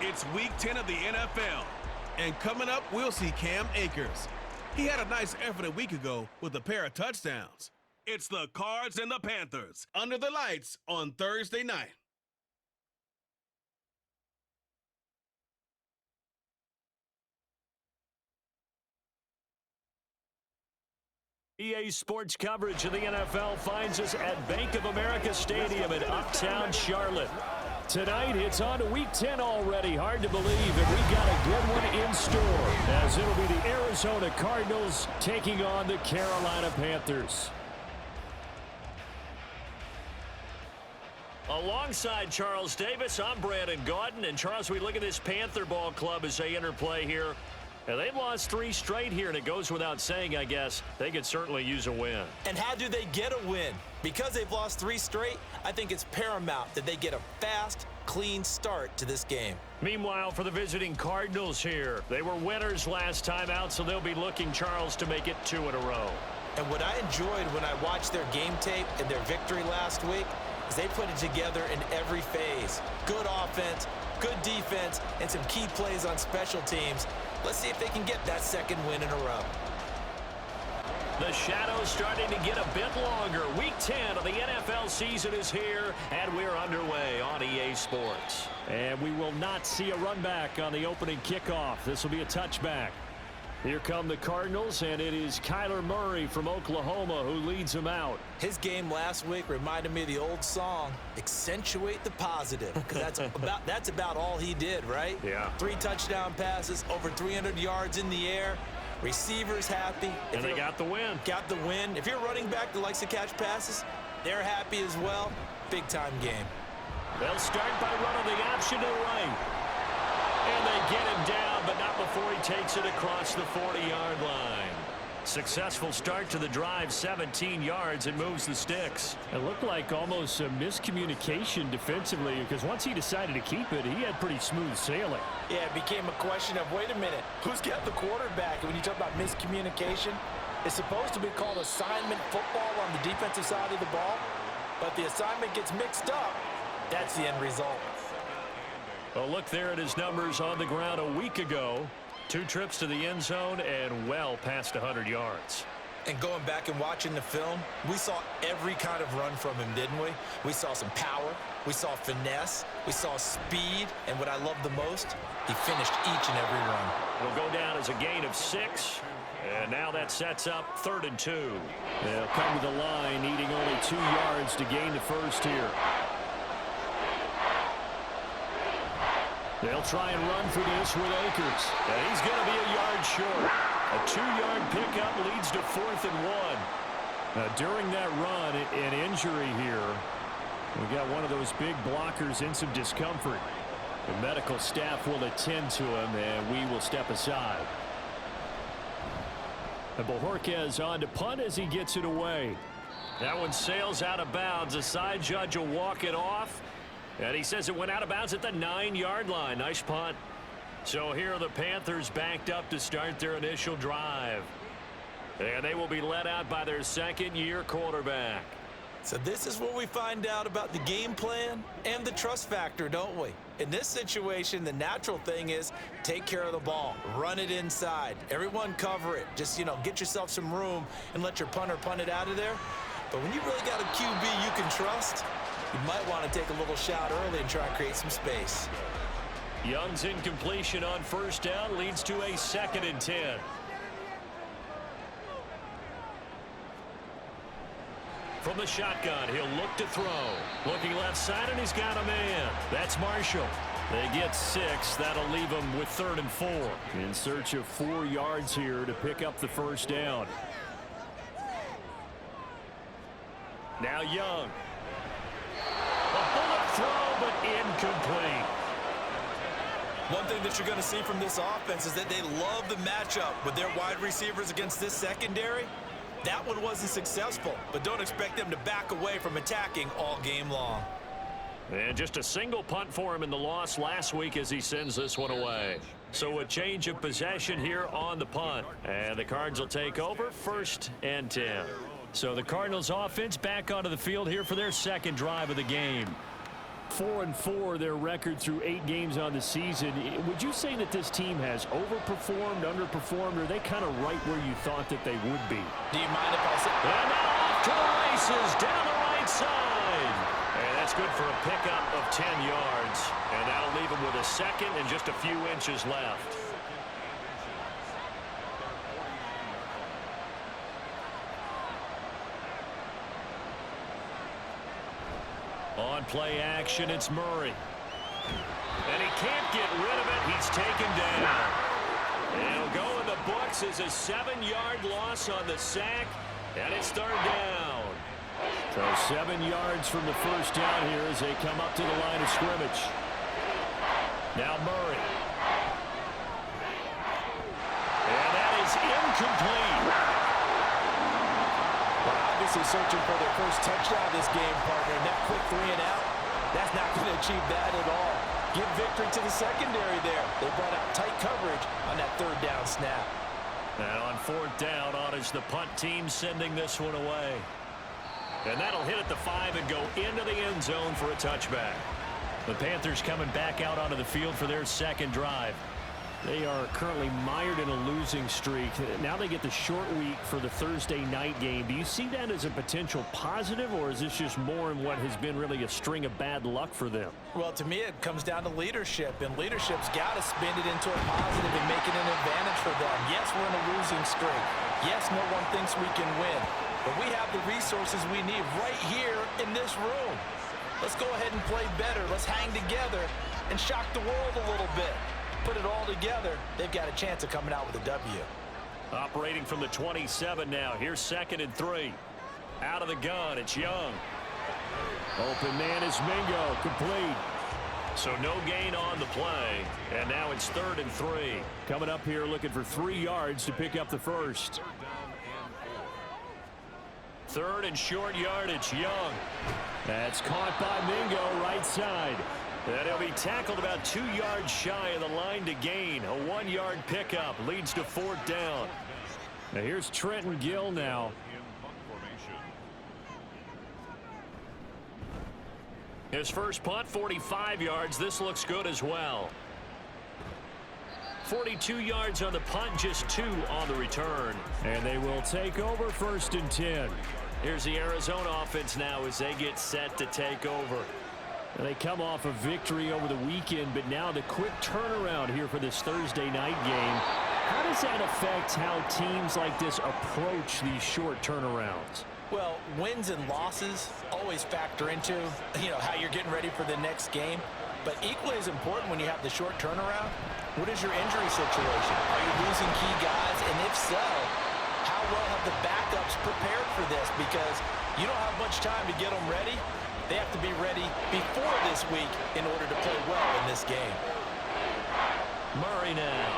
It's Week 10 of the NFL. And coming up, we'll see Cam Akers. He had a nice effort a week ago with a pair of touchdowns. It's the Cards and the Panthers under the lights on Thursday night. EA Sports coverage of the NFL finds us at Bank of America Stadium in Uptown Charlotte. Tonight, it's on to Week 10 already. Hard to believe, and we've got a good one in store, as it'll be the Arizona Cardinals taking on the Carolina Panthers. Alongside Charles Davis, I'm Brandon Gaudin. And Charles, we look at this Panther ball club as they interplay here. And they've lost 3 straight here, and it goes without saying, I guess, they could certainly use a win. And how do they get a win? Because they've lost 3 straight, I think it's paramount that they get a fast, clean start to this game. Meanwhile, for the visiting Cardinals here, they were winners last time out, so they'll be looking, Charles, to make it 2 in a row. And what I enjoyed when I watched their game tape and their victory last week is they put it together in every phase. Good offense, good defense, and some key plays on special teams. Let's see if they can get that 2nd win in a row. The shadow's starting to get a bit longer. Week 10 of the NFL season is here, and we're underway on EA Sports. And we will not see a run back on the opening kickoff. This will be a touchback. Here come the Cardinals, and it is Kyler Murray from Oklahoma who leads them out. His game last week reminded me of the old song, Accentuate the Positive, because that's about all he did, right? Yeah. 3 touchdown passes, over 300 yards in the air, receivers happy. And they got the win. Got the win. If you're a running back that likes to catch passes, they're happy as well. Big-time game. They'll start by running the option to the right. And they get him down, but not before he takes it across the 40-yard line. Successful start to the drive, 17 yards, and moves the sticks. It looked like almost a miscommunication defensively, because once he decided to keep it, he had pretty smooth sailing. Yeah, it became a question of, wait a minute, who's got the quarterback? And when you talk about miscommunication, it's supposed to be called assignment football on the defensive side of the ball, but the assignment gets mixed up. That's the end result. Well, look there at his numbers on the ground a week ago. 2 trips to the end zone and well past 100 yards. And going back and watching the film, we saw every kind of run from him, didn't we? We saw some power, we saw finesse, we saw speed, and what I love the most, he finished each and every run. It'll go down as a gain of 6, and now that sets up 3rd and 2. They'll come to the line, needing only 2 yards to gain the first here. They'll try and run for this with Akers. And he's going to be a yard short. A 2-yard pickup leads to 4th and 1. During that run, an injury here. We got one of those big blockers in some discomfort. The medical staff will attend to him, and we will step aside. And Bojorquez on to punt as he gets it away. That one sails out of bounds. The side judge will walk it off. And he says it went out of bounds at the 9-yard line. Nice punt. So here are the Panthers backed up to start their initial drive. And they will be led out by their 2nd-year quarterback. So this is where we find out about the game plan and the trust factor, don't we? In this situation, the natural thing is take care of the ball. Run it inside. Everyone cover it. Just, get yourself some room and let your punter punt it out of there. But when you really got a QB you can trust, you might want to take a little shot early and try and create some space. Young's incompletion on 1st down leads to a 2nd and 10. From the shotgun, he'll look to throw. Looking left side, and he's got a man. That's Marshall. They get 6. That'll leave them with 3rd and 4. In search of 4 yards here to pick up the 1st down. Now Young. A bullet throw, but incomplete. One thing that you're going to see from this offense is that they love the matchup with their wide receivers against this secondary. That one wasn't successful, but don't expect them to back away from attacking all game long. And just a single punt for him in the loss last week as he sends this one away. So a change of possession here on the punt. And the Cards will take over 1st and 10. So the Cardinals offense back onto the field here for their 2nd drive of the game. 4-4, their record through 8 games on the season. Would you say that this team has overperformed, underperformed, or are they kind of right where you thought that they would be? Do you mind if I say? And now off to the races down the right side. And that's good for a pickup of 10 yards. And that'll leave him with a second and just a few inches left. On play action, it's Murray. And he can't get rid of it. He's taken down. And he'll go in the books as a 7-yard loss on the sack. And it's 3rd down. So 7 yards from the first down here as they come up to the line of scrimmage. Now Murray. And that is incomplete. Obviously searching for their first touchdown this game, partner. And that quick 3 and out, that's not going to achieve that at all. Give victory to the secondary there. They brought out tight coverage on that 3rd down snap. And on 4th down, on is the punt team sending this one away. And that'll hit at the 5 and go into the end zone for a touchback. The Panthers coming back out onto the field for their second drive. They are currently mired in a losing streak. Now they get the short week for the Thursday night game. Do you see that as a potential positive, or is this just more in what has been really a string of bad luck for them? Well, to me, it comes down to leadership, and leadership's got to spin it into a positive and make it an advantage for them. Yes, we're in a losing streak. Yes, no one thinks we can win, but we have the resources we need right here in this room. Let's go ahead and play better. Let's hang together and shock the world a little bit. Put it all together, they've got a chance of coming out with a W. Operating from the 27 now. Here's 2nd and 3. Out of the gun, it's Young. Open man is Mingo, complete. So no gain on the play. And now it's 3rd and 3. Coming up here looking for 3 yards to pick up the first. 3rd and short yardage, Young. That's caught by Mingo, right side. And he'll be tackled about 2 yards shy of the line to gain. A 1-yard pickup leads to 4th down. Now here's Trenton Gill now. His first punt, 45 yards. This looks good as well. 42 yards on the punt, just 2 on the return. And they will take over 1st and 10. Here's the Arizona offense now as they get set to take over. And they come off a victory over the weekend, but now the quick turnaround here for this Thursday night game. How does that affect how teams like this approach these short turnarounds? Well, wins and losses always factor into, how you're getting ready for the next game. But equally as important when you have the short turnaround, what is your injury situation? Are you losing key guys? And if so, how well have the backups prepared for this? Because you don't have much time to get them ready. They have to be ready before this week in order to play well in this game. Murray now.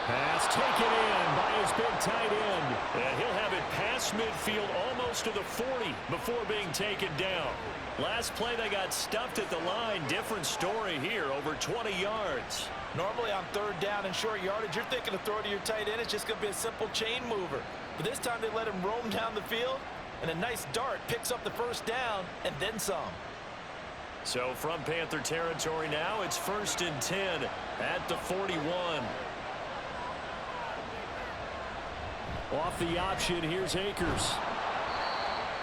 Pass taken in by his big tight end. And he'll have it past midfield almost to the 40 before being taken down. Last play they got stuffed at the line. Different story here, over 20 yards. Normally on 3rd down and short yardage, you're thinking of throw to your tight end. It's just going to be a simple chain mover. But this time they let him roam down the field. And a nice dart picks up the 1st down and then some. So from Panther territory now, it's 1st and 10 at the 41. Off the option, here's Akers.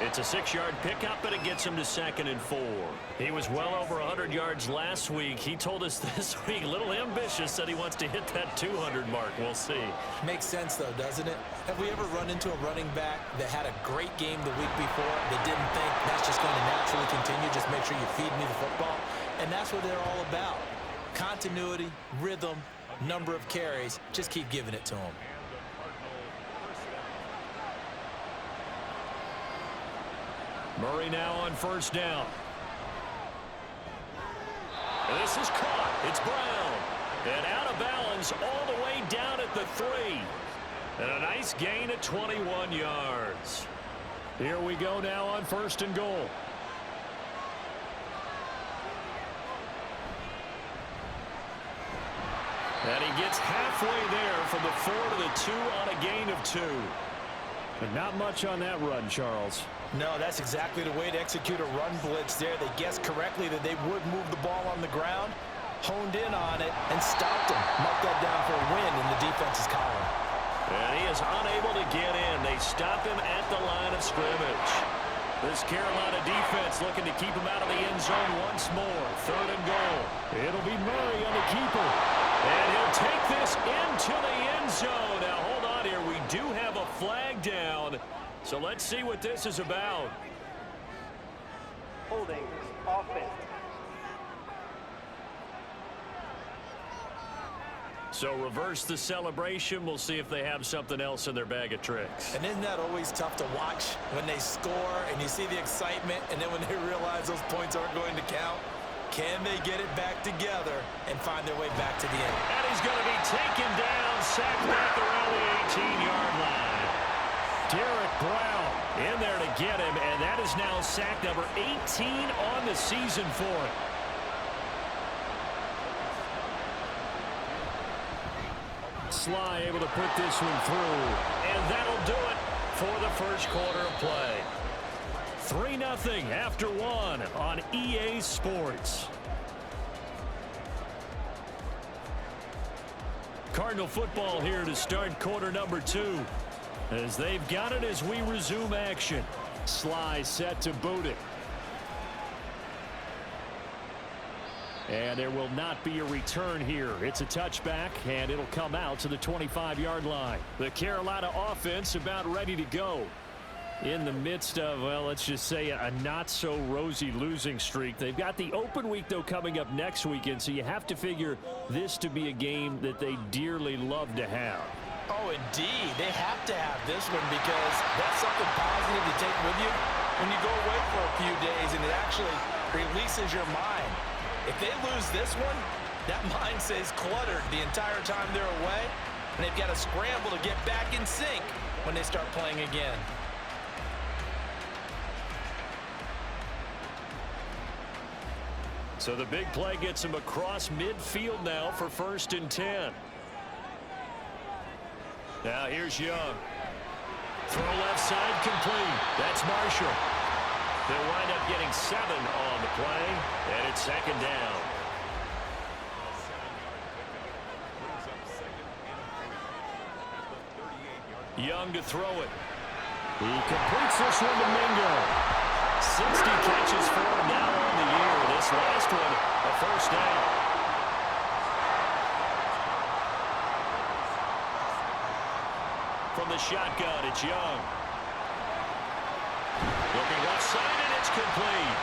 It's a 6-yard pickup, but it gets him to 2nd and 4. He was well over 100 yards last week. He told us this week, a little ambitious, said he wants to hit that 200 mark. We'll see. Makes sense, though, doesn't it? Have we ever run into a running back that had a great game the week before that didn't think that's just going to naturally continue, just make sure you feed me the football? And that's what they're all about. Continuity, rhythm, number of carries. Just keep giving it to them. Murray now on 1st down. This is caught. It's Brown. And out of bounds all the way down at the 3. And a nice gain at 21 yards. Here we go now on 1st and goal. And he gets halfway there from the 4 to the 2 on a gain of 2. But not much on that run, Charles. No, that's exactly the way to execute a run blitz there. They guessed correctly that they would move the ball on the ground, honed in on it, and stopped him. Marked that down for a win in the defense's column. And he is unable to get in. They stop him at the line of scrimmage. This Carolina defense looking to keep him out of the end zone once more. 3rd and goal. It'll be Murray on the keeper. And he'll take this into the end zone. Now, hold on here. We do have a flag down. So let's see what this is about. Holding offense. So reverse the celebration. We'll see if they have something else in their bag of tricks. And isn't that always tough to watch when they score and you see the excitement, and then when they realize those points aren't going to count? Can they get it back together and find their way back to the end? And he's going to be taken down, sacked back around the 18-yard line. Derek Brown in there to get him, and that is now sack number 18 on the season for him. Sly able to put this one through, and that'll do it for the first quarter of play. 3-0 after 1 on EA Sports. Cardinal football here to start quarter number 2. As they've got it as we resume action. Sly set to boot it. And there will not be a return here. It's a touchback, and it'll come out to the 25-yard line. The Carolina offense about ready to go. In the midst of, well, let's just say a not-so-rosy losing streak. They've got the open week, though, coming up next weekend, so you have to figure this to be a game that they dearly love to have. Oh, indeed. They have to have this one because that's something positive to take with you when you go away for a few days, and it actually releases your mind. If they lose this one, that mind stays cluttered the entire time they're away, and they've got to scramble to get back in sync when they start playing again. So the big play gets him across midfield now for 1st and 10. Now here's Young. Throw left side complete. That's Marshall. They'll wind up getting 7 on the play, and it's 2nd down. Young to throw it. He completes this one to Mingo. 60 catches for him now on the year. This last one, a 1st down. From the shotgun, it's Young. Looking left side, and it's complete.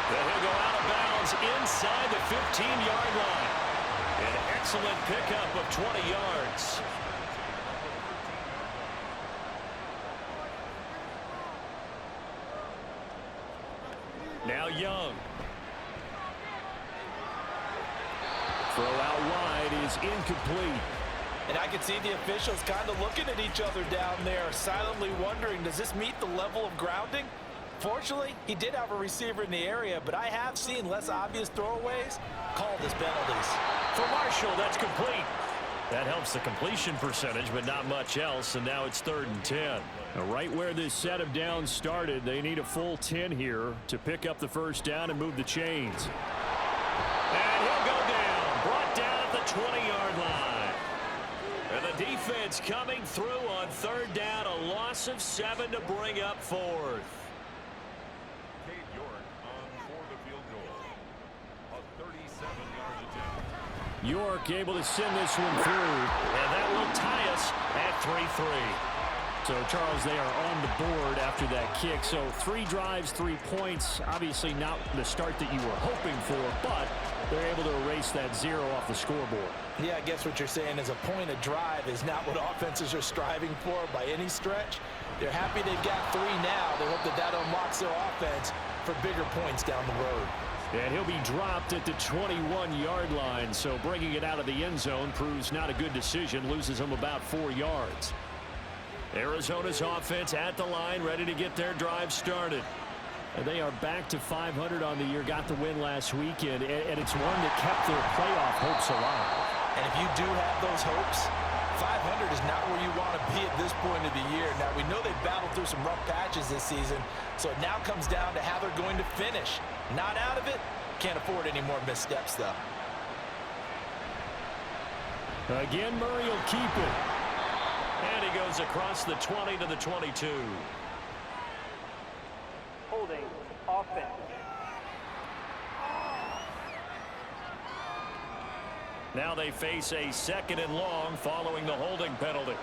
Then he'll go out of bounds inside the 15-yard line. An excellent pickup of 20 yards. Now Young. Throw out wide is incomplete. And I can see the officials kind of looking at each other down there, silently wondering, does this meet the level of grounding? Fortunately, he did have a receiver in the area, but I have seen less obvious throwaways called as penalties. For Marshall, that's complete. That helps the completion percentage, but not much else, and now it's 3rd and 10. Now, right where this set of downs started, they need a full 10 here to pick up the 1st down and move the chains. And he'll go down, brought down at the 20-yard line. And the defense coming through on 3rd down, a loss of 7 to bring up 4th. York able to send this one through, and that will tie us at 3-3. So, Charles, they are on the board after that kick. So 3 drives, 3 points. Obviously not the start that you were hoping for, but they're able to erase that 0 off the scoreboard. Yeah, I guess what you're saying is a point of drive is not what offenses are striving for by any stretch. They're happy they've got 3 now. They hope that unlocks their offense for bigger points down the road. And he'll be dropped at the 21-yard line, so bringing it out of the end zone proves not a good decision, loses him about 4 yards. Arizona's offense at the line, ready to get their drive started. And they are back to 500 on the year, got the win last weekend, and it's one that kept their playoff hopes alive. And if you do have those hopes, 500 is not where you want to be at this point of the year. Now, we know they've battled through some rough patches this season, so it now comes down to how they're going to finish. Not out of it. Can't afford any more missteps, though. Again, Murray will keep it. And he goes across the 20 to the 22. Holding offense. Now they face a 2nd and long following the holding penalty.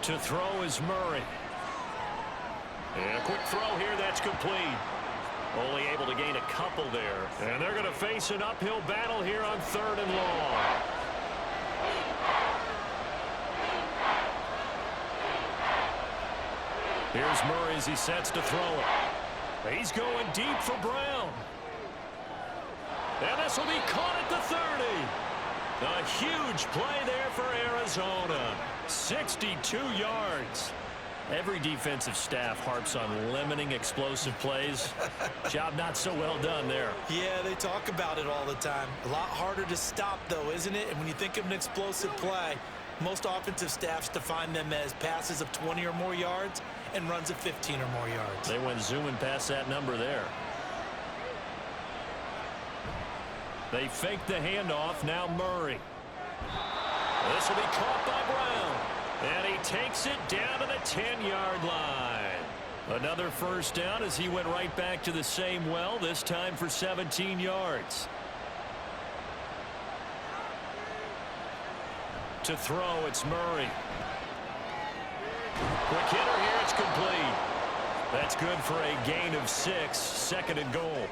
To throw is Murray. And a quick throw here, that's complete. Only able to gain a couple there. And they're going to face an uphill battle here on 3rd and long. Here's Murray as he sets to throw it. He's going deep for Brown. And this will be caught at the 30. A huge play there for Arizona. 62 yards. Every defensive staff harps on limiting explosive plays. Job not so well done there. Yeah, they talk about it all the time. A lot harder to stop, though, isn't it? And when you think of an explosive play, most offensive staffs define them as passes of 20 or more yards and runs of 15 or more yards. They went zooming past that number there. They fake the handoff. Now Murray. This will be caught by Brown. And he takes it down to the 10-yard line. Another first down as he went right back to the same well, this time for 17 yards. To throw, it's Murray. Quick hitter here, it's complete. That's good for a gain of 6, 2nd and goal.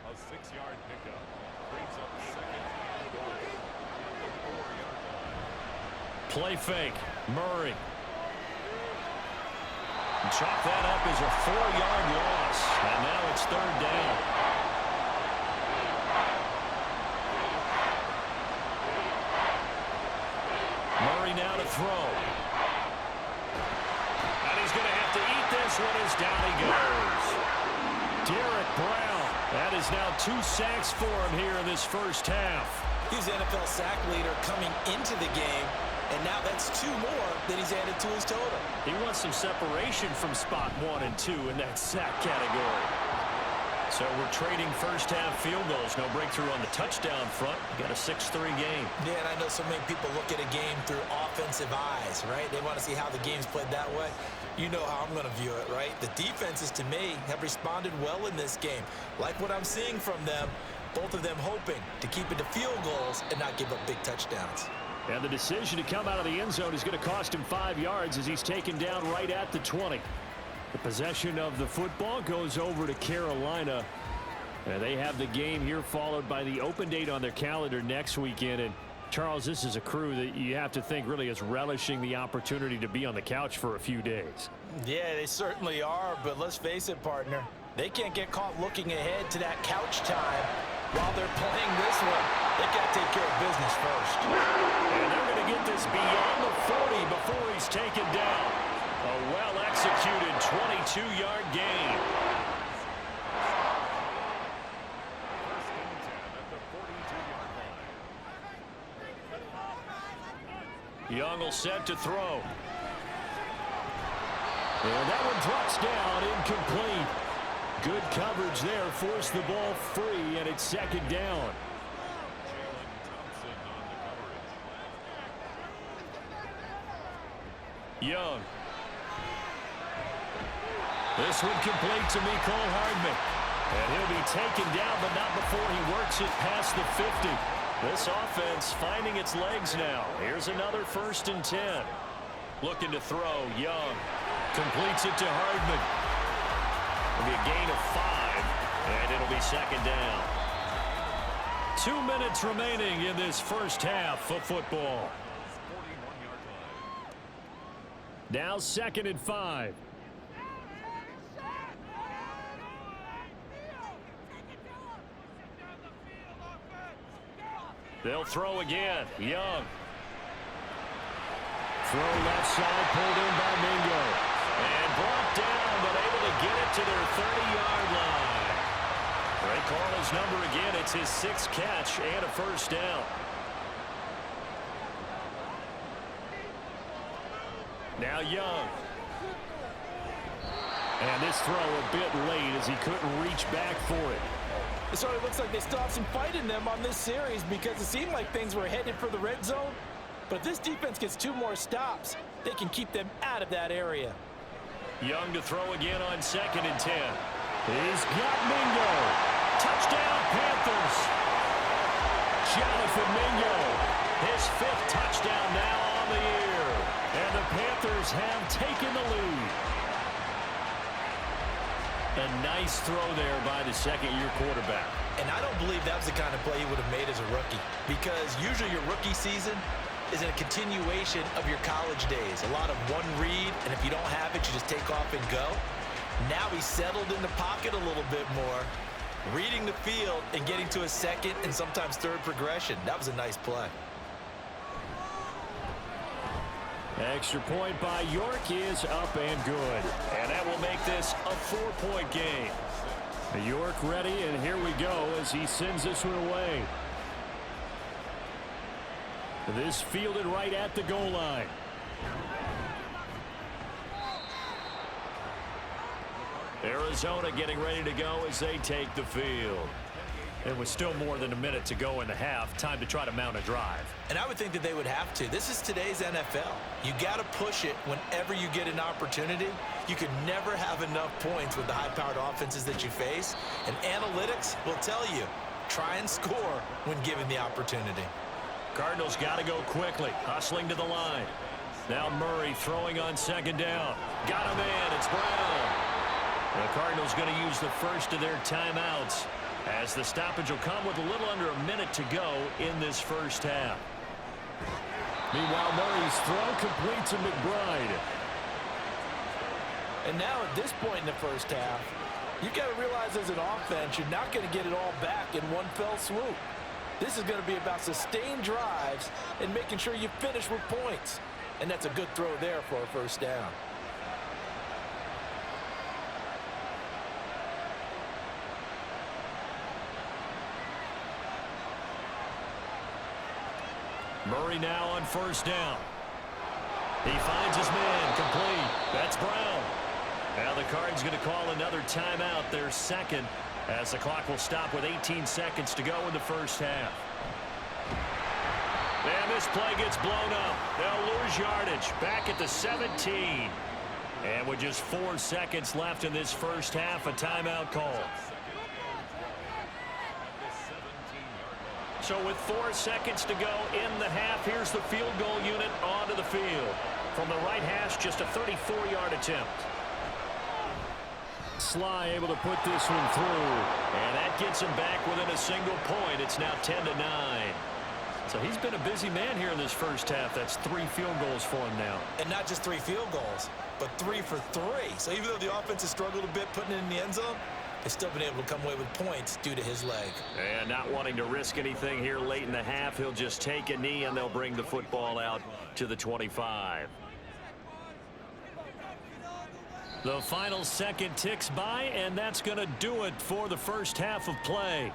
A 6-yard pickup brings up 2nd and goal. Play fake, Murray. Chalk that up as a 4-yard loss, and now it's 3rd down. Murray now to throw. And he's going to have to eat this one as down he goes. Derek Brown. That is now 2 sacks for him here in this first half. He's NFL sack leader coming into the game, and now that's 2 more that he's added to his total. He wants some separation from spot 1 and 2 in that sack category. So we're trading first half field goals. No breakthrough on the touchdown front. Got a 6-3 game. Yeah, and I know so many people look at a game through offensive eyes, right? They want to see how the game's played that way. You know how I'm going to view it, right? The defenses, to me, have responded well in this game. Like what I'm seeing from them, both of them hoping to keep it to field goals and not give up big touchdowns. And the decision to come out of the end zone is going to cost him 5 yards as he's taken down right at the 20. The possession of the football goes over to Carolina. And they have the game here followed by the open date on their calendar next weekend. And Charles, this is a crew that you have to think really is relishing the opportunity to be on the couch for a few days. Yeah, they certainly are, but let's face it, partner. They can't get caught looking ahead to that couch time while they're playing this one. They've got to take care of business first. And they're going to get this beyond the 40 before he's taken down. A well-executed 22-yard gain. Young will set to throw. And that one drops down, incomplete. Good coverage there, forced the ball free, and it's 2nd down. Young. This one complete to Mecole Hardman. And he'll be taken down, but not before he works it past the 50. This offense finding its legs now. Here's another 1st and 10. Looking to throw, Young. Completes it to Hardman. It'll be a gain of 5, and it'll be 2nd down. 2 minutes remaining in this first half of football. Now 2nd and 5. They'll throw again. Young. Throw left side, pulled in by Mingo. And brought down, but able to get it to their 30-yard line. Great call his number again. It's his 6th catch and a first down. Now Young. And this throw a bit late as he couldn't reach back for it. It sort of looks like they still have some fight in them on this series because it seemed like things were headed for the red zone. But if this defense gets 2 more stops, they can keep them out of that area. Young to throw again on 2nd and 10. He's got Mingo. Touchdown, Panthers. Jonathan Mingo, his 5th touchdown now on the year. And the Panthers have taken the lead. A nice throw there by the second-year quarterback. And I don't believe that was the kind of play he would have made as a rookie, because usually your rookie season is in a continuation of your college days. A lot of one read, and if you don't have it, you just take off and go. Now he's settled in the pocket a little bit more, reading the field and getting to a 2nd and sometimes 3rd progression. That was a nice play. Extra point by York is up and good. And that will make this a 4-point game. York ready, and here we go as he sends this one away. This fielded right at the goal line. Arizona getting ready to go as they take the field. It was still more than a minute to go in the half. Time to try to mount a drive. And I would think that they would have to. This is today's NFL. You got to push it whenever you get an opportunity. You could never have enough points with the high-powered offenses that you face. And analytics will tell you, try and score when given the opportunity. Cardinals got to go quickly, hustling to the line. Now Murray throwing on 2nd down. Got him in. It's Brown. The Cardinals going to use the first of their timeouts, as the stoppage will come with a little under a minute to go in this first half. Meanwhile, Murray's throw complete to McBride. And now at this point in the first half, you've got to realize as an offense, you're not going to get it all back in one fell swoop. This is going to be about sustained drives and making sure you finish with points. And that's a good throw there for a first down. Murray now on 1st down. He finds his man complete. That's Brown. Now the Cards going to call another timeout, their 2nd, as the clock will stop with 18 seconds to go in the first half. And this play gets blown up. They'll lose yardage back at the 17. And with just 4 seconds left in this first half, a timeout call. So with 4 seconds to go in the half, here's the field goal unit onto the field. From the right hash, just a 34-yard attempt. Sly able to put this one through. And that gets him back within a single point. It's now 10-9. So he's been a busy man here in this first half. That's 3 field goals for him now. And not just 3 field goals, but 3 for 3. So even though the offense has struggled a bit putting it in the end zone, they've still been able to come away with points due to his leg. And not wanting to risk anything here late in the half, he'll just take a knee and they'll bring the football out to the 25. The final second ticks by, and that's going to do it for the first half of play.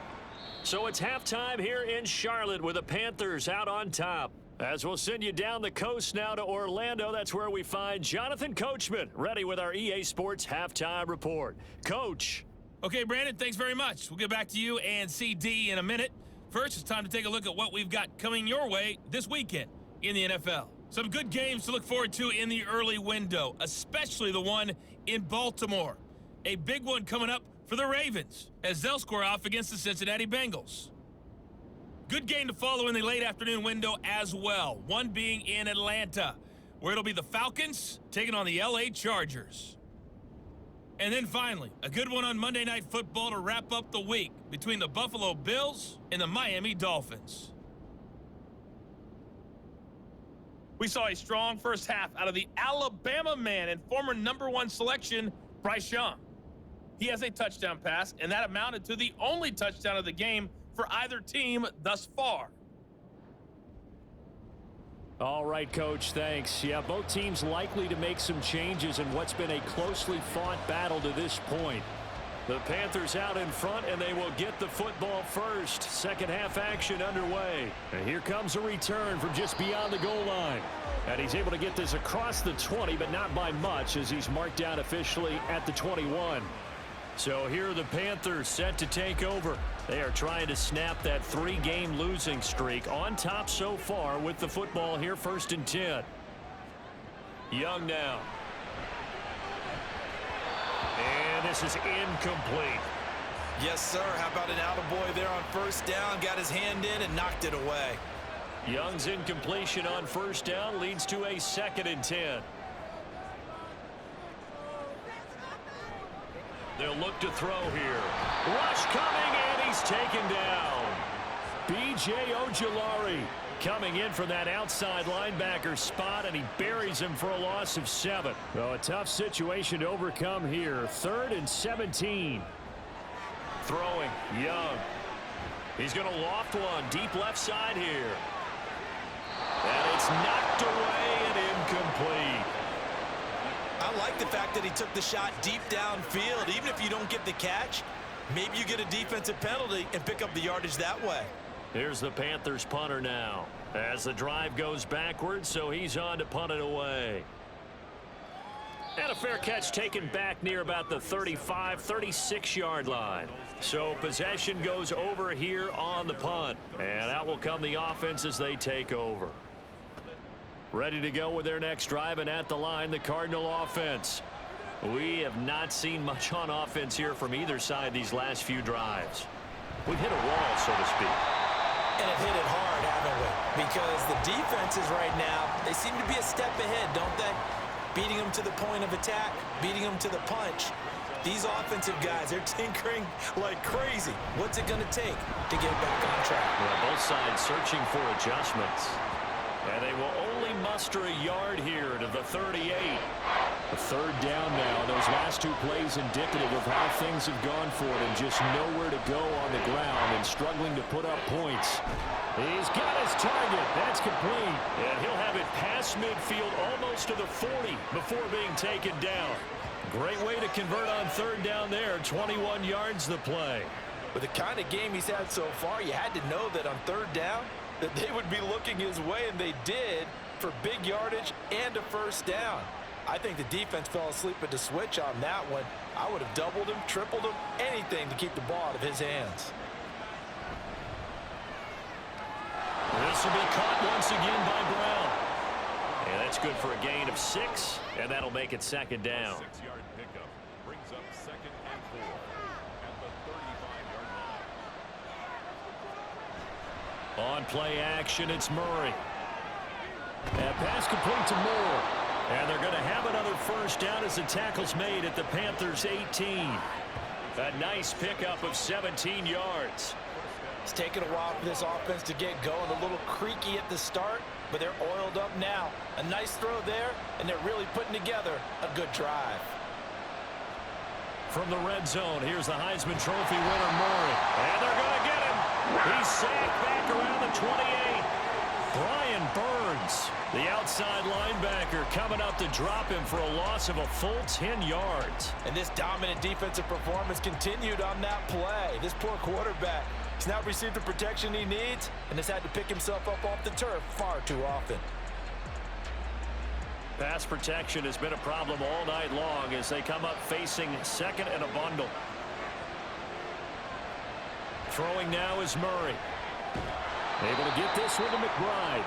So it's halftime here in Charlotte with the Panthers out on top. As we'll send you down the coast now to Orlando, that's where we find Jonathan Coachman ready with our EA Sports halftime report. Coach. Okay, Brandon, thanks very much. We'll get back to you and CD in a minute. First, it's time to take a look at what we've got coming your way this weekend in the NFL. Some good games to look forward to in the early window, especially the one in Baltimore. A big one coming up for the Ravens as they'll square off against the Cincinnati Bengals. Good game to follow in the late afternoon window as well, one being in Atlanta, where it'll be the Falcons taking on the LA Chargers. And then finally, a good one on Monday Night Football to wrap up the week between the Buffalo Bills and the Miami Dolphins. We saw a strong first half out of the Alabama man and former #1 selection, Bryce Young. He has a touchdown pass, and that amounted to the only touchdown of the game for either team thus far. All right, Coach, thanks. Yeah, both teams likely to make some changes in what's been a closely fought battle to this point. The Panthers out in front, and they will get the football first. Second half action underway. And here comes a return from just beyond the goal line. And he's able to get this across the 20, but not by much, as he's marked down officially at the 21. So here are the Panthers set to take over. They are trying to snap that 3-game losing streak, on top so far with the football here, 1st and 10. Young now. And this is incomplete. Yes, sir. How about an attaboy there on 1st down? Got his hand in and knocked it away. Young's incompletion on 1st down leads to a 2nd and 10. They'll look to throw here. Rush coming, and he's taken down. B.J. Ojulari coming in from that outside linebacker spot, and he buries him for a loss of 7. Well, a tough situation to overcome here. 3rd and 17. Throwing, Young. He's going to loft one deep left side here. And it's knocked away and incomplete. I like the fact that he took the shot deep downfield. Even if you don't get the catch, maybe you get a defensive penalty and pick up the yardage that way. Here's the Panthers punter now as the drive goes backwards, so he's on to punt it away. And a fair catch taken back near about the 35, 36-yard line. So possession goes over here on the punt. And out will come the offense as they take over. Ready to go with their next drive, and at the line, the Cardinal offense. We have not seen much on offense here from either side these last few drives. We've hit a wall, so to speak. And have hit it hard, haven't we? Because the defenses right now, they seem to be a step ahead, don't they? Beating them to the point of attack, beating them to the punch. These offensive guys, they're tinkering like crazy. What's it going to take to get back on track? Well, both sides searching for adjustments. And they will only muster a yard here to the 38. A 3rd down now. Those last 2 plays indicative of how things have gone for them. Just nowhere to go on the ground and struggling to put up points. He's got his target. That's complete. And he'll have it past midfield almost to the 40 before being taken down. Great way to convert on 3rd down there. 21 yards the play. With the kind of game he's had so far, you had to know that on 3rd down, that they would be looking his way, and they did, for big yardage and a 1st down. I think the defense fell asleep at the switch on that one. I would have doubled him, tripled him, anything to keep the ball out of his hands. This will be caught once again by Brown. And that's good for a gain of 6, and that'll make it 2nd down. 6-yard pickup brings up 2nd and 4 at the 35-yard line. On play action, it's Murray. And pass complete to Moore. And they're going to have another 1st down as the tackle's made at the Panthers' 18. A nice pickup of 17 yards. It's taken a while for this offense to get going. A little creaky at the start, but they're oiled up now. A nice throw there, and they're really putting together a good drive. From the red zone, here's the Heisman Trophy winner, Murray. And they're going to get him. He's sacked back around the 28. Brian Burns, the outside linebacker, coming up to drop him for a loss of a full 10 yards. And this dominant defensive performance continued on that play. This poor quarterback has now received the protection he needs and has had to pick himself up off the turf far too often. Pass protection has been a problem all night long as they come up facing 2nd and a bundle. Throwing now is Murray. Able to get this one to McBride.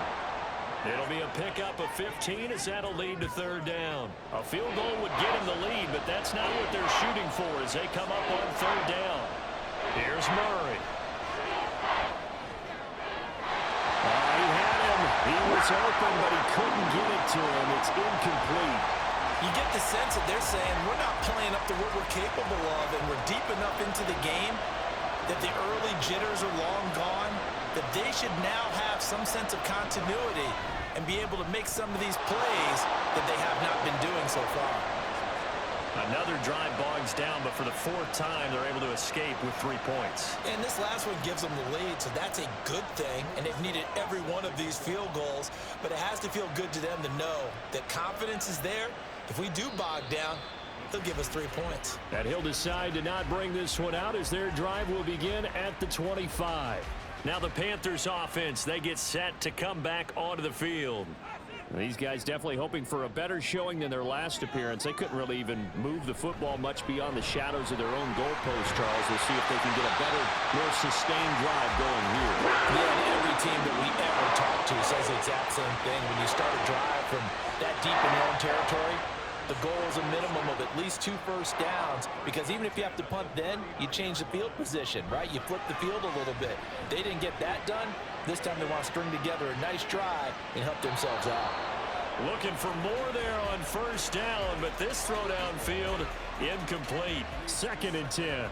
It'll be a pickup of 15 as that'll lead to 3rd down. A field goal would get him the lead, but that's not what they're shooting for as they come up on 3rd down. Here's Murray. He had him. He was open, but he couldn't get it to him. It's incomplete. You get the sense that they're saying we're not playing up to what we're capable of, and we're deep enough into the game that the early jitters are long gone, that they should now have some sense of continuity and be able to make some of these plays that they have not been doing so far. Another drive bogs down, but for the 4th time, they're able to escape with 3 points. And this last one gives them the lead, so that's a good thing, and they've needed every one of these field goals, but it has to feel good to them to know that confidence is there. If we do bog down, He'll give us 3 points. And he'll decide to not bring this one out as their drive will begin at the 25. Now the Panthers offense, they get set to come back onto the field. These guys definitely hoping for a better showing than their last appearance. They couldn't really even move the football much beyond the shadows of their own goalpost, Charles. We'll see if they can get a better, more sustained drive going here. Yeah, and every team that we ever talk to says the exact same thing. When you start a drive from that deep in your own territory, the goal is a minimum of at least 2 first downs, because even if you have to punt then, you change the field position, right? You flip the field a little bit. They didn't get that done. This time they want to string together a nice drive and help themselves out. Looking for more there on first down, but this throw downfield incomplete. 2nd and 10.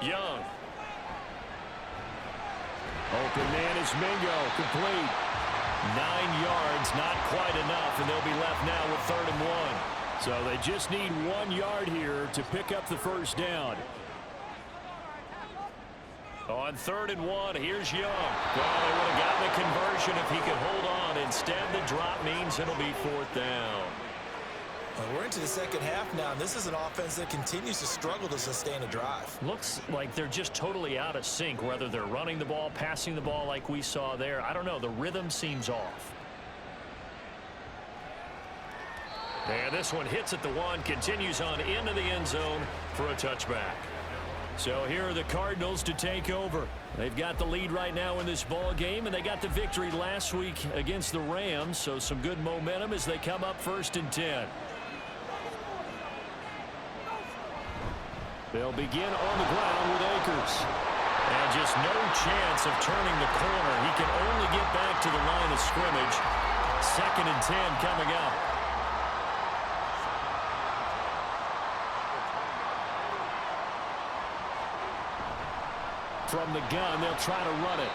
Young. Open man is Mingo, complete. 9 yards, not quite enough, and they'll be left now with 3rd and 1. So they just need 1 yard here to pick up the first down. On 3rd and 1, here's Young. Well, they would have gotten the conversion if he could hold on. Instead, the drop means it'll be 4th down. Well, we're into the second half now, and this is an offense that continues to struggle to sustain a drive. Looks like they're just totally out of sync, whether they're running the ball, passing the ball like we saw there. I don't know. The rhythm seems off. And this one hits at the 1, continues on into the end zone for a touchback. So here are the Cardinals to take over. They've got the lead right now in this ball game, and they got the victory last week against the Rams, so some good momentum as they come up 1st and 10. They'll begin on the ground with Akers. And just no chance of turning the corner. He can only get back to the line of scrimmage. 2nd and 10 coming up. From the gun, they'll try to run it.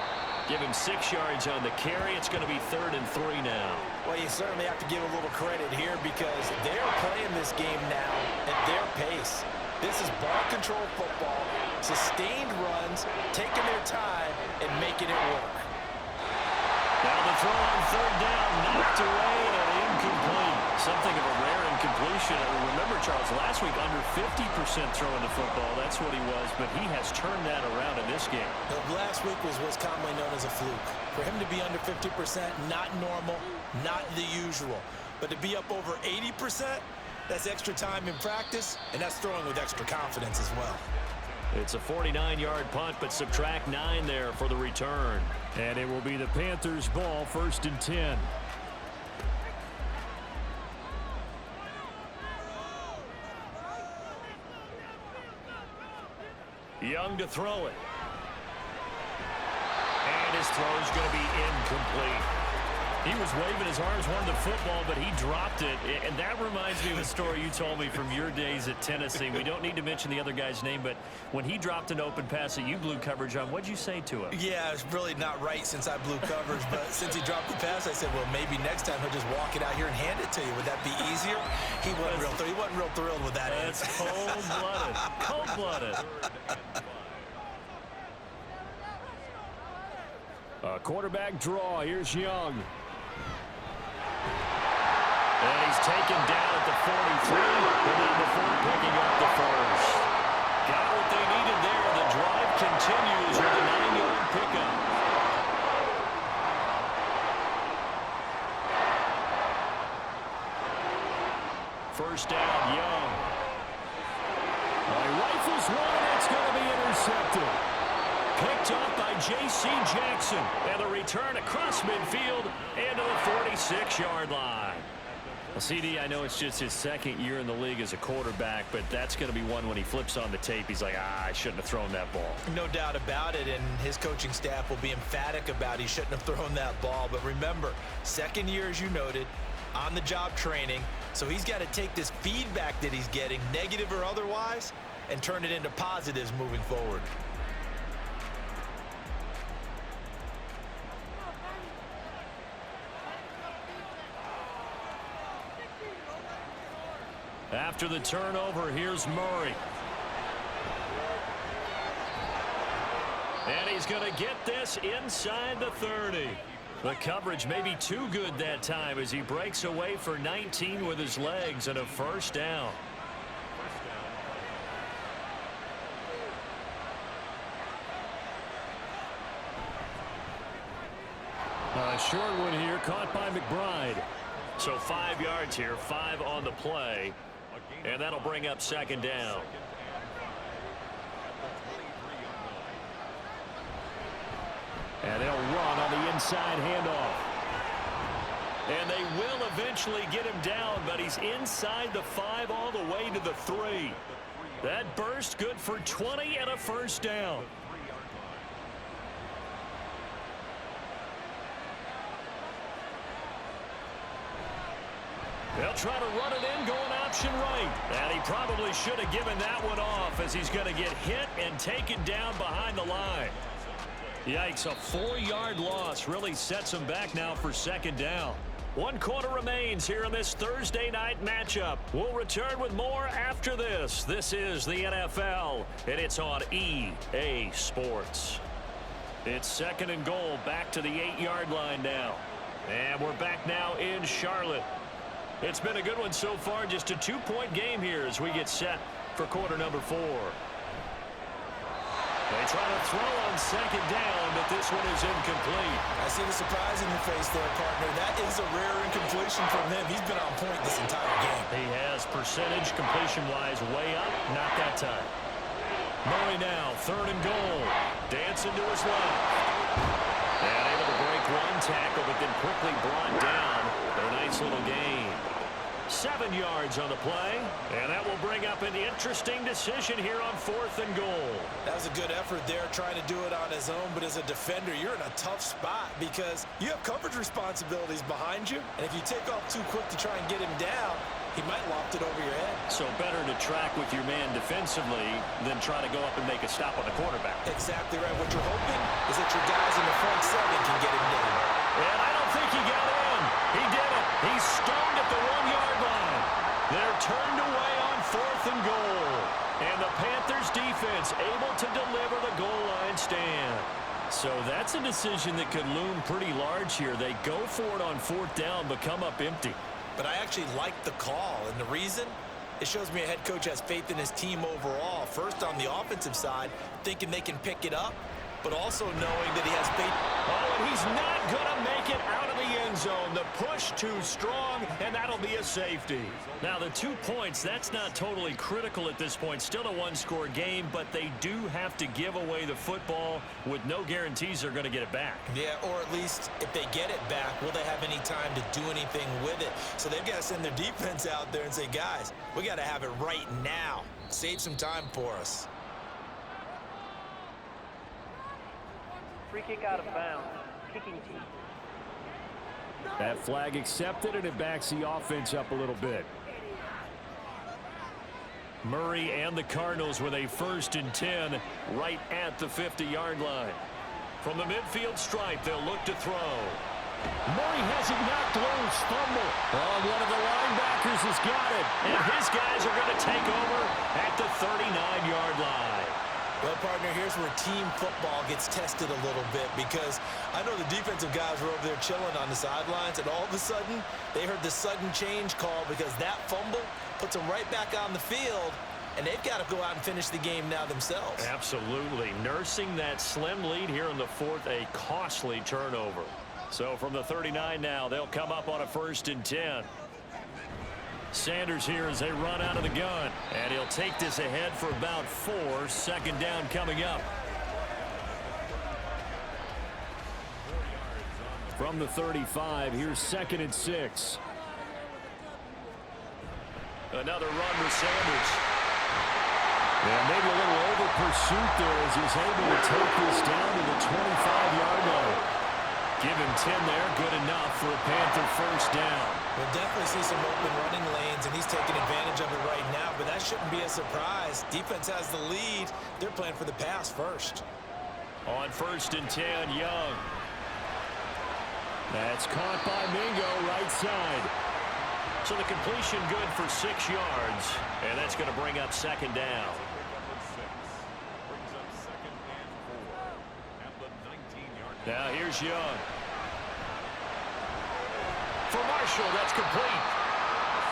Give him 6 yards on the carry. It's going to be 3rd and 3 now. Well, you certainly have to give a little credit here because they're playing this game now at their pace. This is ball control football, sustained runs, taking their time, and making it work. Now the throw on 3rd down, knocked away and incomplete. Something of a rare incompletion. I remember, Charles, last week under 50% throwing the football. That's what he was, but he has turned that around in this game. Last week was what's commonly known as a fluke. For him to be under 50%, not normal, not the usual. But to be up over 80%, that's extra time in practice, and that's throwing with extra confidence as well. It's a 49-yard punt, but subtract 9 there for the return. And it will be the Panthers' ball, 1st and 10. Young to throw it. And his throw is going to be incomplete. He was waving his arms, wanted the football, but he dropped it. And that reminds me of a story you told me from your days at Tennessee. We don't need to mention the other guy's name, but when he dropped an open pass that you blew coverage on, what'd you say to him? Yeah, it's really not right since I blew coverage, but since he dropped the pass, I said, well, maybe next time he'll just walk it out here and hand it to you. Would that be easier? He wasn't real thrilled with that. That's cold-blooded. Cold-blooded. A quarterback draw. Here's Young. And he's taken down at the 43, and then the 4 picking up the first. Got what they needed there. The drive continues with a 9-yard pickup. First down, Young. He rifles one, and it's going to be intercepted. Picked up by J.C. Jackson. And the return across midfield into the 46-yard line. Well, CD, I know it's just his 2nd year in the league as a quarterback, but that's going to be one when he flips on the tape. He's like, I shouldn't have thrown that ball. No doubt about it, and his coaching staff will be emphatic about he shouldn't have thrown that ball. But remember, 2nd year, as you noted, on-the-job training. So he's got to take this feedback that he's getting, negative or otherwise, and turn it into positives moving forward. After the turnover, here's Murray. And he's going to get this inside the 30. The coverage may be too good that time as he breaks away for 19 with his legs and a first down. A short one here, caught by McBride. So 5 yards here, 5 on the play, and that'll bring up second down. And they'll run on the inside handoff. And they will eventually get him down, but he's inside the 5 all the way to the 3. That burst good for 20 and a first down. They'll try to run it in, going option right. And he probably should have given that one off as he's going to get hit and taken down behind the line. Yikes, a 4-yard loss really sets him back now for second down. 1 quarter remains here in this Thursday night matchup. We'll return with more after this. This is the NFL, and it's on EA Sports. It's second and goal, back to the 8-yard line now. And we're back now in Charlotte. It's been a good one so far, just a 2-point game here as we get set for quarter number 4. They try to throw on second down, but this one is incomplete. I see the surprise in your face there, partner. That is a rare incompletion from him. He's been on point this entire game. He has percentage completion-wise way up, not that time. Murray now, third and goal. Dancing to his left. And able to break one tackle, but then quickly brought down. A nice little gain. 7 yards on the play, and that will bring up an interesting decision here on 4th and goal. That was a good effort there, trying to do it on his own, but as a defender, you're in a tough spot because you have coverage responsibilities behind you, and if you take off too quick to try and get him down, he might loft it over your head. So better to track with your man defensively than try to go up and make a stop on the quarterback. Exactly right. What you're hoping is that your guys in the front 7 can get him down. And I don't think he got in. He did it. He's stoned at the 1-yard line. They're turned away on 4th and goal. And the Panthers defense able to deliver the goal line stand. So that's a decision that could loom pretty large here. They go for it on 4th down, but come up empty. But I actually like the call, and the reason? It shows me a head coach has faith in his team overall. First on the offensive side, thinking they can pick it up, but also knowing that he has faith. Oh, and he's not going to make it out of the end zone. The push too strong, and that'll be a safety. Now, the 2 points, that's not totally critical at this point. Still a 1-score game, but they do have to give away the football with no guarantees they're going to get it back. Yeah, or at least if they get it back, will they have any time to do anything with it? So they've got to send their defense out there and say, guys, we got to have it right now. Save some time for us. Free kick out of bounds. Kicking team. That flag accepted, and it backs the offense up a little bit. Murray and the Cardinals with a 1st and 10 right at the 50-yard line. From the midfield stripe, they'll look to throw. Murray has it knocked loose. Fumble. Oh, one of the linebackers has got it. And his guys are going to take over at the 39-yard line. Well, partner, here's where team football gets tested a little bit because I know the defensive guys were over there chilling on the sidelines, and all of a sudden, they heard the sudden change call because that fumble puts them right back on the field, and they've got to go out and finish the game now themselves. Absolutely. Nursing that slim lead here in the 4th, a costly turnover. So from the 39 now, they'll come up on a 1st and 10. Sanders here as they run out of the gun. And he'll take this ahead for about 4. 2nd down coming up. From the 35, here's 2nd and 6. Another run with Sanders. And maybe a little over pursuit there as he's able to take this down to the 25-yard line. Give him 10 there, good enough for a Panther 1st down. We'll definitely see some open running lanes, and he's taking advantage of it right now, but that shouldn't be a surprise. Defense has the lead. They're playing for the pass first. On 1st and 10, Young. That's caught by Mingo, right side. So the completion good for 6 yards, and that's going to bring up 2nd down. Now here's Young. for Marshall. That's complete.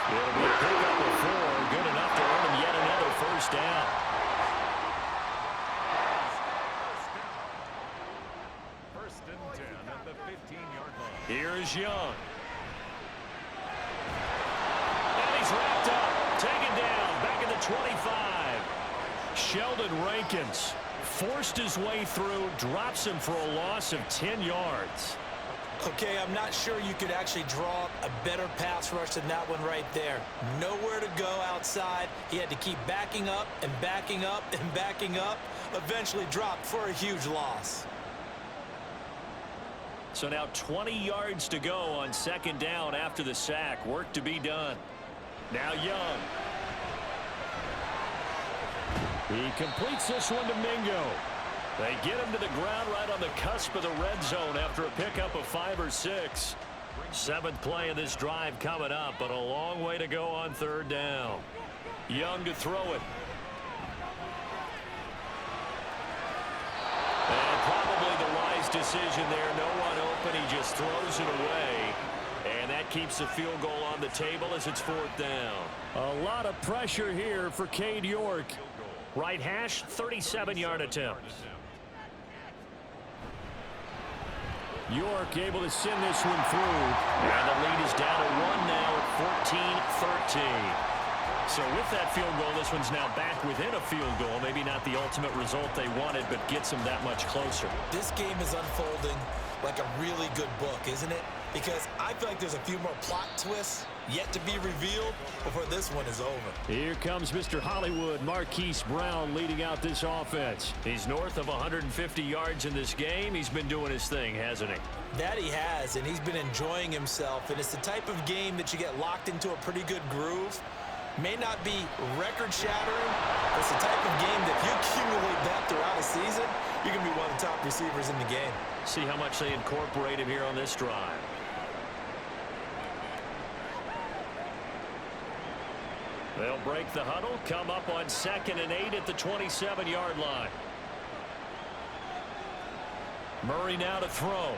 It'll be a pickup of 4. Good enough to earn him yet another first down. First and 10 at the 15-yard line. Here's Young. And he's wrapped up. Taken down. Back at the 25. Sheldon Rankins forced his way through. Drops him for a loss of 10 yards. Okay, I'm not sure you could actually draw up a better pass rush than that one right there. Nowhere to go outside. He had to keep backing up and backing up and backing up. Eventually dropped for a huge loss. So now 20 yards to go on second down after the sack. Work to be done. Now Young. He completes this one to Mingo. They get him to the ground right on the cusp of the red zone after a pickup of 5 or 6. 7th play of this drive coming up, but a long way to go on third down. Young to throw it. And probably the wise decision there. No one open. He just throws it away. And that keeps the field goal on the table as it's 4th down. A lot of pressure here for Cade York. Right hash, 37-yard attempt. York able to send this one through. And the lead is down to 1 now at 14-13. So with that field goal, this one's now back within a field goal. Maybe not the ultimate result they wanted, but gets them that much closer. This game is unfolding like a really good book, isn't it? Because I feel like there's a few more plot twists yet to be revealed before this one is over. Here comes Mr. Hollywood, Marquise Brown, leading out this offense. He's north of 150 yards in this game. He's been doing his thing, hasn't he? That he has, and he's been enjoying himself. And it's the type of game that you get locked into a pretty good groove. May not be record-shattering, but it's the type of game that if you accumulate that throughout a season, you're going to be one of the top receivers in the game. See how much they incorporate him here on this drive. They'll break the huddle, come up on 2nd and 8 at the 27-yard line. Murray now to throw.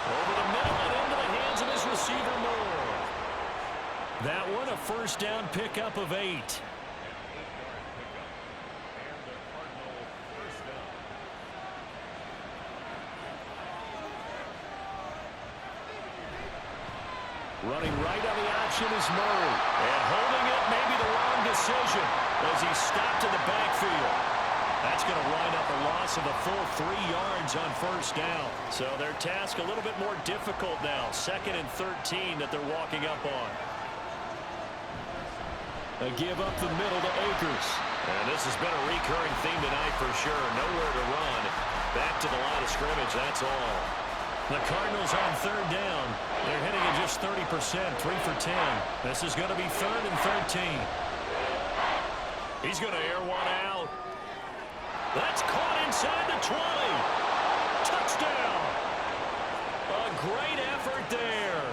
Over the middle and into the hands of his receiver Moore. That one a first down pickup of 8. Running right on the option is Murray. And holding it may be the wrong decision as he's stopped in the backfield. That's going to wind up a loss of a full 3 yards on first down. So their task a little bit more difficult now. 2nd and 13 that they're walking up on. A give up the middle to Akers. And this has been a recurring theme tonight for sure. Nowhere to run. Back to the line of scrimmage, that's all. The Cardinals on third down. They're hitting at just 30%, 3 for 10. This is going to be 3rd and 13. He's going to air one out. That's caught inside the 20. Touchdown. A great effort there.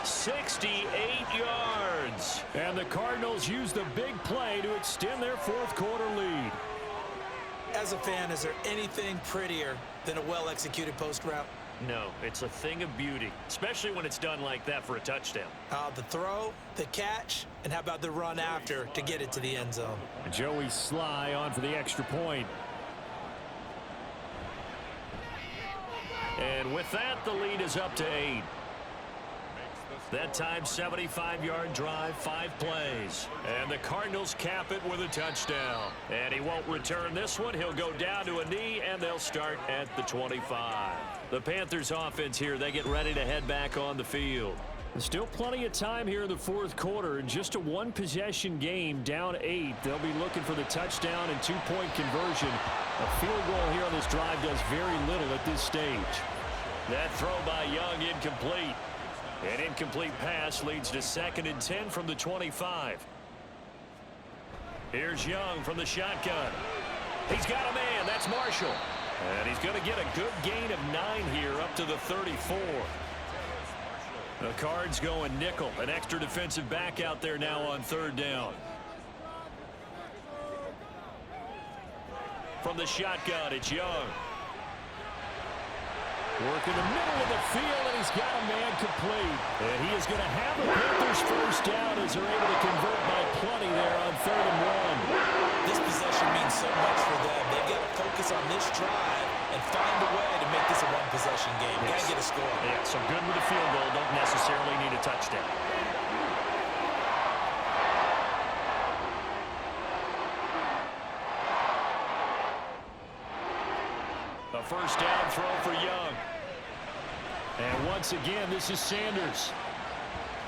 68 yards. And the Cardinals use the big play to extend their 4th quarter lead. As a fan, is there anything prettier than a well-executed post route? No, it's a thing of beauty, especially when it's done like that for a touchdown. The throw, the catch, and how about the run after to get it to the end zone? Joey Sly on for the extra point. And with that, the lead is up to 8. That time, 75-yard drive, 5 plays. And the Cardinals cap it with a touchdown. And he won't return this one. He'll go down to a knee, and they'll start at the 25. The Panthers offense here, they get ready to head back on the field. Still plenty of time here in the 4th quarter. In just a 1-possession game, down 8. They'll be looking for the touchdown and 2-point conversion. A field goal here on this drive does very little at this stage. That throw by Young incomplete. An incomplete pass leads to 2nd and 10 from the 25. Here's Young from the shotgun. He's got a man. That's Marshall. And he's going to get a good gain of 9 here up to the 34. The Cards going nickel. An extra defensive back out there now on 3rd down. From the shotgun, it's Young. Working the middle of the field, and he's got a man complete. And he is going to have the Panthers first down as they're able to convert by plenty there on 3rd and 1. This possession means so much for them. They've got to focus on this drive and find a way to make this a one-possession game. Got to get a score. Yeah, so good with a field goal. Don't necessarily need a touchdown. A first down throw for Young. And once again, this is Sanders.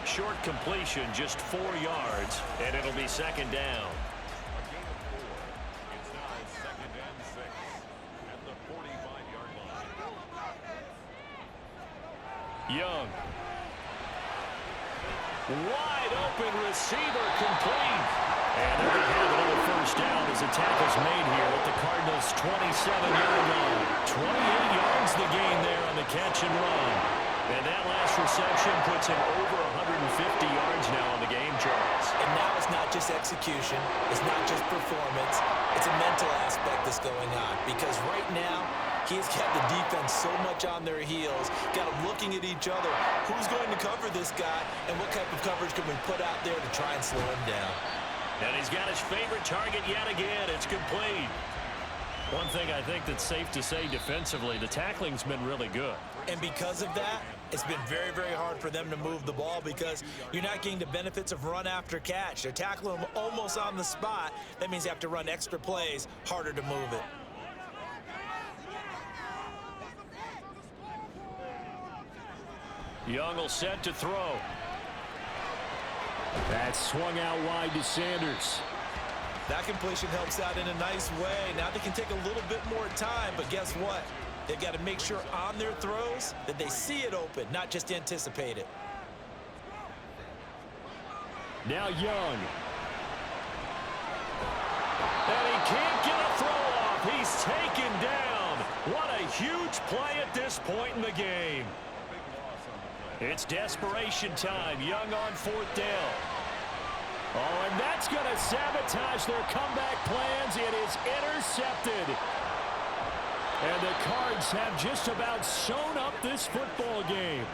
Short completion, just 4 yards, and it'll be 2nd down. It's now 2nd and 6 at the 45-yard line. Young. Wide open receiver complete. And they're going to have another first down as a tackle's made here at the Cardinals' 27-yard line. 28 yards the gain there on the catch and run. And that last reception puts him over 150 yards now on the game, Charles. And now it's not just execution. It's not just performance. It's a mental aspect that's going on. Because right now, he's got the defense so much on their heels, got them looking at each other. Who's going to cover this guy, and what type of coverage can we put out there to try and slow him down? And he's got his favorite target yet again. It's complete. One thing I think that's safe to say defensively, the tackling's been really good. And because of that, it's been very, very hard for them to move the ball because you're not getting the benefits of run after catch. They're tackling them almost on the spot. That means you have to run extra plays, harder to move it. Young will set to throw. That swung out wide to Sanders. That completion helps out in a nice way. Now they can take a little bit more time, but guess what? They've got to make sure on their throws that they see it open, not just anticipate it. Now Young. And he can't get a throw off. He's taken down. What a huge play at this point in the game. It's desperation time. Young on 4th down. Oh, and that's going to sabotage their comeback plans. It is intercepted. And the Cards have just about sewn up this football game.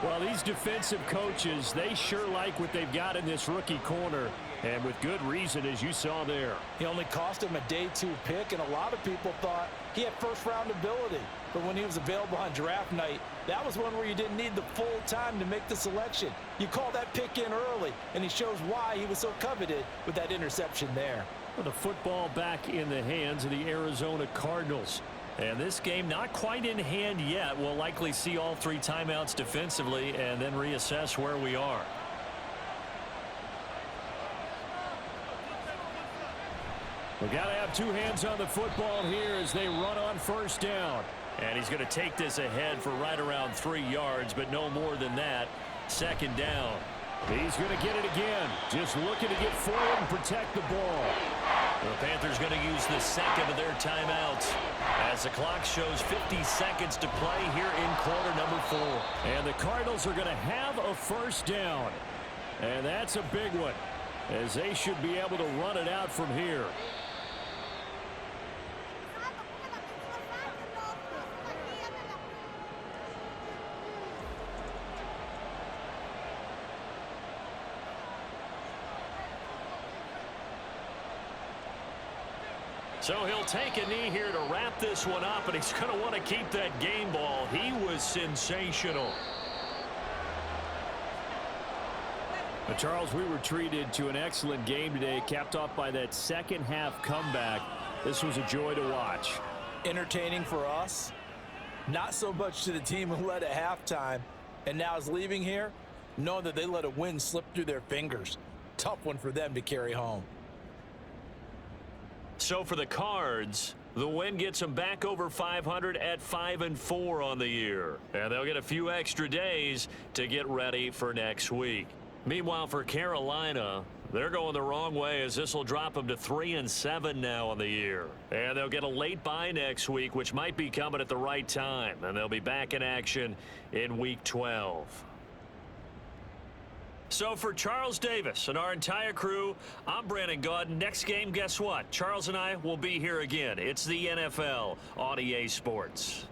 Well, these defensive coaches, they sure like what they've got in this rookie corner. And with good reason, as you saw there. He only cost him a day 2 pick, and a lot of people thought he had first-round ability. But when he was available on draft night, that was one where you didn't need the full time to make the selection. You call that pick in early, and he shows why he was so coveted with that interception there. Well, the football back in the hands of the Arizona Cardinals. And this game not quite in hand yet. We'll likely see all 3 timeouts defensively and then reassess where we are. We got to have 2 hands on the football here as they run on first down. And he's going to take this ahead for right around 3 yards, but no more than that. 2nd down. He's going to get it again. Just looking to get forward and protect the ball. The Panthers going to use the 2nd of their timeouts as the clock shows 50 seconds to play here in quarter number 4. And the Cardinals are going to have a first down. And that's a big one, as they should be able to run it out from here. So he'll take a knee here to wrap this one up, and he's going to want to keep that game ball. He was sensational. But Charles, we were treated to an excellent game today, capped off by that second half comeback. This was a joy to watch. Entertaining for us, not so much to the team who led at halftime and now is leaving here, knowing that they let a win slip through their fingers. Tough one for them to carry home. So for the Cards, the win gets them back over 500 at 5-4 on the year. And they'll get a few extra days to get ready for next week. Meanwhile, for Carolina, they're going the wrong way, as this will drop them to 3-7 now on the year. And they'll get a late bye next week, which might be coming at the right time. And they'll be back in action in Week 12. So for Charles Davis and our entire crew, I'm Brandon Gaudin. Next game, guess what? Charles and I will be here again. It's the NFL on EA Sports.